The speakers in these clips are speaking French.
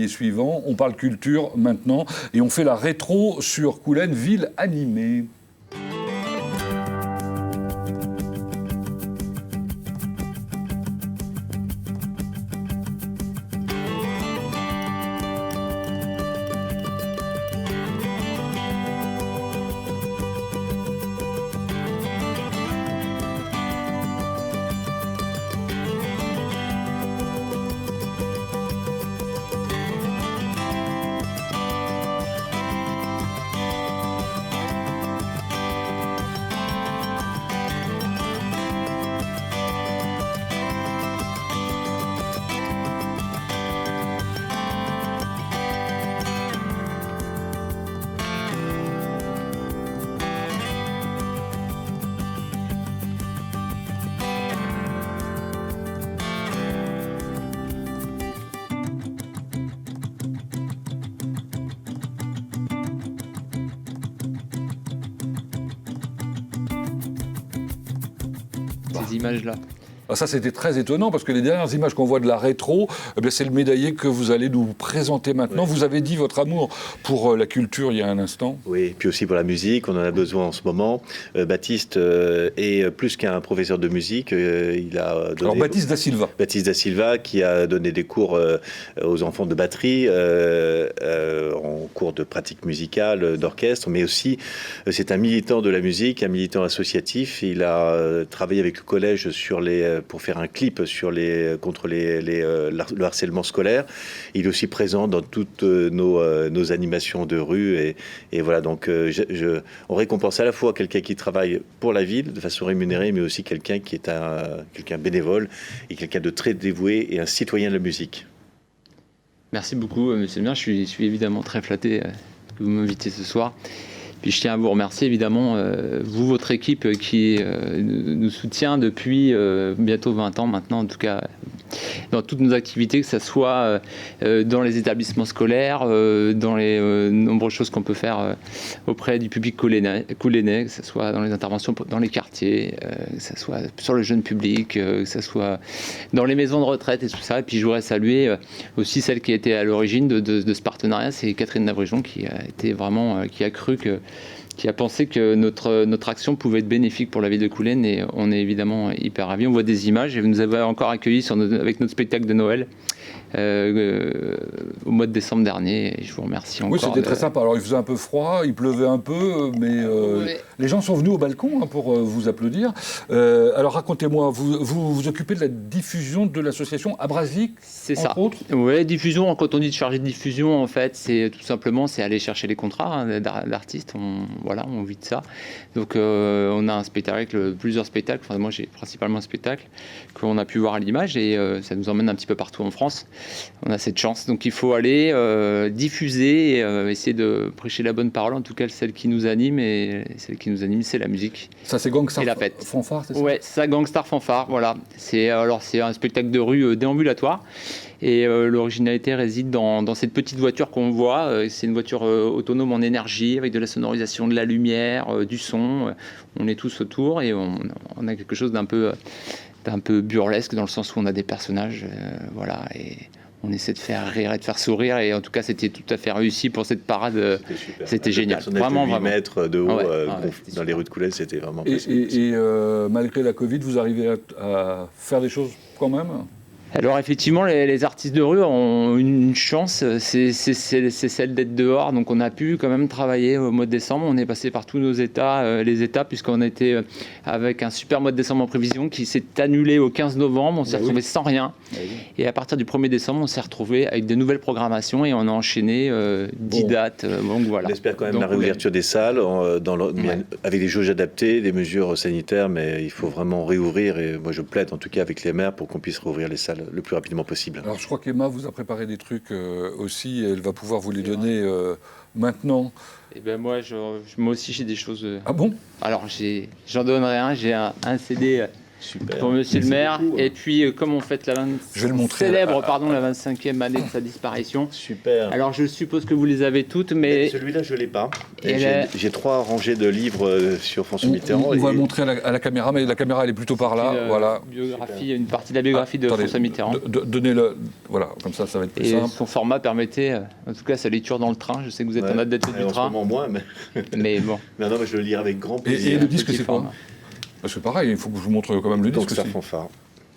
Suivant, on parle culture maintenant et on fait la rétro sur Coulennes, ville animée. Ces images-là. Ah, ça, c'était très étonnant parce que les dernières images qu'on voit de la rétro, eh c'est le médaillé que vous allez nous présenter maintenant. Oui. Vous avez dit votre amour pour la culture il y a un instant. Oui, et puis aussi pour la musique, on en a besoin en ce moment. Baptiste est plus qu'un professeur de musique. Il a donné... Alors Baptiste da Silva. Baptiste da Silva qui a donné des cours aux enfants de batterie, en cours de pratique musicale, d'orchestre, mais aussi c'est un militant de la musique, un militant associatif. Il a travaillé avec le collège pour faire un clip sur contre le harcèlement scolaire. Il est aussi présent dans toutes nos animations de rue. Et voilà, donc on récompense à la fois quelqu'un qui travaille pour la ville de façon rémunérée, mais aussi quelqu'un qui est quelqu'un bénévole et quelqu'un de très dévoué et un citoyen de la musique. Merci beaucoup, monsieur le maire. Je suis évidemment très flatté que vous m'invitiez ce soir. Puis je tiens à vous remercier évidemment, vous, votre équipe qui nous soutient depuis bientôt 20 ans maintenant, en tout cas dans toutes nos activités, que ce soit dans les établissements scolaires, dans les nombreuses choses qu'on peut faire auprès du public coulennais, que ce soit dans les interventions dans les quartiers, que ce soit sur le jeune public, que ce soit dans les maisons de retraite et tout ça. Et puis je voudrais saluer aussi celle qui était à l'origine de ce partenariat, c'est Catherine Navrijon qui a été vraiment, qui a cru qui a pensé que notre action pouvait être bénéfique pour la ville de Coulennes, et on est évidemment hyper ravis. On voit des images et vous nous avez encore accueillis avec notre spectacle de Noël au mois de décembre dernier, et je vous remercie encore. Oui, c'était très sympa. Alors il faisait un peu froid, il pleuvait un peu, mais les gens sont venus au balcon pour vous applaudir. Alors racontez-moi, vous vous occupez de la diffusion de l'association Abrasique, entre autres ? Oui, diffusion, quand on dit de chargé de diffusion, en fait, c'est tout simplement aller chercher les contrats d'artistes. On vit de ça. Donc on a un spectacle, plusieurs spectacles. Enfin, moi j'ai principalement un spectacle qu'on a pu voir à l'image, et ça nous emmène un petit peu partout en France. On a cette chance. Donc il faut aller diffuser et essayer de prêcher la bonne parole, en tout cas celle qui nous anime, et celle qui nous anime, c'est la musique. Ça, c'est Gangstar Fanfare, c'est ça ? Ouais, c'est ça, Gangstar Fanfare, voilà. C'est un spectacle de rue déambulatoire. Et l'originalité réside dans cette petite voiture qu'on voit. C'est une voiture autonome en énergie, avec de la sonorisation, de la lumière, du son. On est tous autour et on a quelque chose d'un peu burlesque, dans le sens où on a des personnages, voilà, et on essaie de faire rire et de faire sourire, et en tout cas c'était tout à fait réussi pour cette parade. C'était génial, vraiment, de 8 mètres de haut dans les rues de Coulennes, c'était vraiment et malgré la Covid, vous arrivez à faire des choses quand même ? Alors effectivement, les artistes de rue ont une chance, c'est celle d'être dehors. Donc on a pu quand même travailler au mois de décembre. On est passé par tous nos états, les états, puisqu'on était avec un super mois de décembre en prévision qui s'est annulé au 15 novembre. On s'est retrouvé sans rien. Et à partir du 1er décembre, on s'est retrouvé avec de nouvelles programmations, et on a enchaîné 10 dates. Donc voilà. On espère quand même la réouverture des salles avec des jauges adaptées, des mesures sanitaires, mais il faut vraiment réouvrir. Et moi je plaide en tout cas avec les maires pour qu'on puisse réouvrir les salles le plus rapidement possible. Alors je crois qu'Emma vous a préparé des trucs aussi, et elle va pouvoir vous les donner maintenant. Et ben moi aussi j'ai des choses. Ah bon ? Alors j'en donnerai un, j'ai un CD Super. pour Monsieur le maire. beaucoup, hein. Et puis, comme on fête Je vais le montrer. célèbre la 25e année de sa disparition. Super. Alors, je suppose que vous les avez toutes, mais Celui-là, je ne l'ai pas. Et J'ai 3 rangées de livres sur François On Mitterrand. va et- le montrer à la caméra, mais la caméra, elle est plutôt par là. Voilà. une partie de la biographie de Attendez, François Mitterrand. Donnez-le. Voilà, comme ça va être plus Et simple. son format permettait, en tout cas, sa lecture dans le train. Je sais que vous êtes un adepte Ouais, du en ce train, moment moins, mais mais bon. non, mais je le lirai avec grand Et plaisir. le disque, petit c'est quoi? format. Parce que pareil, il faut que je vous montre quand même le Donc disque ça aussi. fanfare.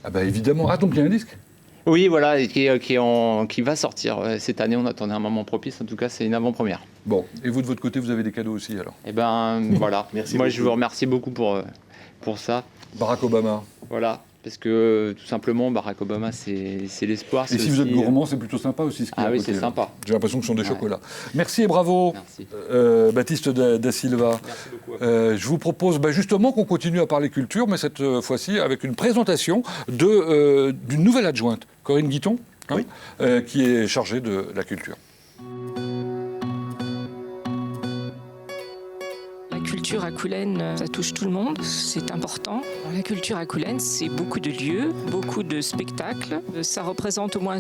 Ah bah évidemment. Ah, donc il y a un disque? Oui, voilà, et qui va sortir cette année. On attendait un moment propice. En tout cas, c'est une avant-première. Bon. Et vous, de votre côté, vous avez des cadeaux aussi, alors? Et ben voilà. Merci Moi, beaucoup. je vous remercie beaucoup pour ça. Barack Obama. Voilà. Parce que tout simplement, Barack Obama, c'est l'espoir. Et si vous êtes gourmand, c'est plutôt sympa aussi. Ce qu'il y a Ah à oui, côté, c'est là. sympa. J'ai l'impression que ce sont des Ouais. chocolats. Merci et bravo, Merci. Baptiste da Silva. Merci beaucoup. Je vous propose justement qu'on continue à parler culture, mais cette fois-ci avec une présentation d'une nouvelle adjointe, Corinne Guiton, Oui. qui est chargée de la culture. La culture à Coulennes, ça touche tout le monde, c'est important. La culture à Coulennes, c'est beaucoup de lieux, beaucoup de spectacles. Ça représente au moins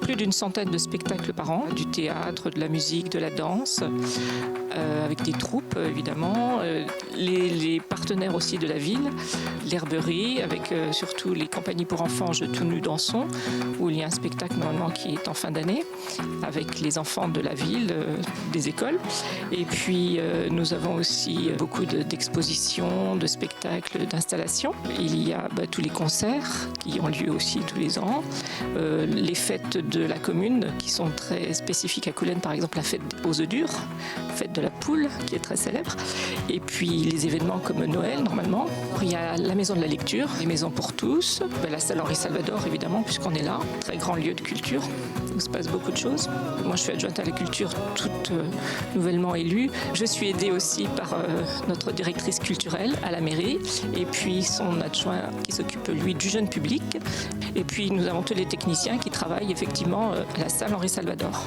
plus d'une centaine de spectacles par an, du théâtre, de la musique, de la danse, avec des troupes évidemment, les partenaires aussi de la ville, l'herberie, avec surtout les compagnies pour enfants Je tout nu dansons, où il y a un spectacle normalement qui est en fin d'année, avec les enfants de la ville, des écoles. Et puis nous avons aussi beaucoup d'expositions, de spectacles, d'installations. Il y a tous les concerts qui ont lieu aussi tous les ans, les fêtes de la commune qui sont très spécifiques à Coulennes, par exemple la fête aux œufs durs, fête de la poule qui est très célèbre, et puis les événements comme Noël normalement. Il y a la maison de la lecture, les maisons pour tous, la salle Henri Salvador évidemment puisqu'on est là, très grand lieu de culture où se passe beaucoup de choses. Moi je suis adjointe à la culture toute nouvellement élue. Je suis aidée aussi par notre directrice culturelle à la mairie et puis son adjoint qui s'occupe lui du jeune public. Et puis nous avons tous les techniciens qui travaillent effectivement à la salle Henri Salvador.